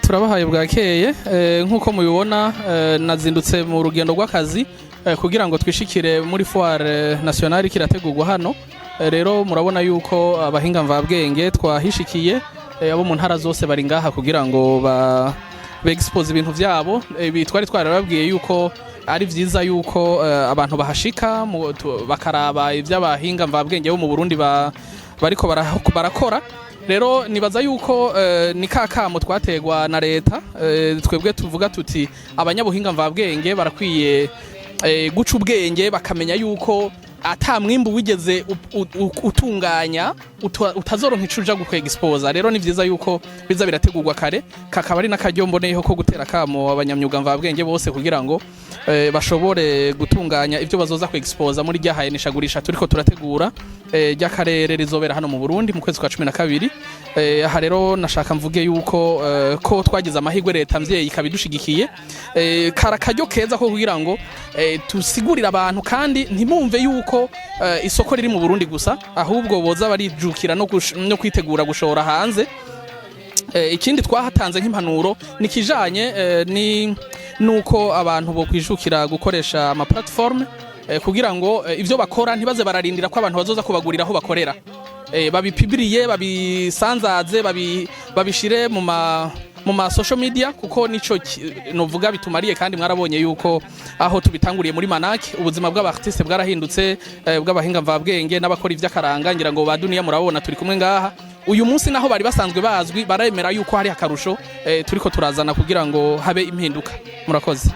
Turabahaye bwakeye nkuko mubibona nazindutse mu rugendo rw'akazi kugira ngo twishikire muri foire nationale kirategurwa hano. Rero murabona yuko abahinga mvabwenge twahishikiye abo mu ntara zose bari ngaha kugira ngo expose ibintu vyabo. Bitwari twarababwiye yuko ari vyiza yuko abantu bahashika bakaraba ivy'abahinga mvabwenge bo mu Burundi bariko barakora. Rero nibaza yuko ni kakamo twategwa na leta, twebwe tuvuga tuti abanyabuhinga mvabwenge barakwiye guca ubwenge bakamenya yuko ata mwimbu wigeze utunganya utazoronka icuja gukwega exposa. Rero ni vyiza yuko biza birategurwa kare, kakaba ari nakaryo mboneyeho ko gutera kamo abanyamyuga mvabwenge bose kugira ngo bashobore gutunganya ivyo bazoza ku exposa muri ryahaye nishagurisha turiko turategura ry'akarere rizobera hano mu Burundi mu kwezi kwa 12. Aha rero nashaka mvuge yuko ko twagize amahirwe leta mvyeyi ikabidushigikiye, karakaryo keza ko kugira ngo tusigurira abantu kandi ntimumve yuko isoko riri mu Burundi gusa, ahubwo boza barijukira no kwitegura gushora hanze. Ikindi twahatanze nk'impanuro nikijanye nuko abantu bo kwijukira gukoresha ama platform kugira ngo ivyo bakora ntibaze bararindira ko abantu bazoza kubagurira aho bakorera, babipibiriye babisanzaze babishire mu ma social media, kuko nico novuga bitumariye. Kandi mwarabonye yuko aho tubitanguriye muri Manaki ubuzima bw'abartiste bwarahindutse, bw'abahinga mvabwenge n'abakora ivy'akaranga. Ngira ngo baduniya murabona turi kumwe ngaha uyu munsi, naho bari basanzwe bazwi baremera yuko hari akarusho turiko turazana kugira ngo habe impinduka. Murakoze.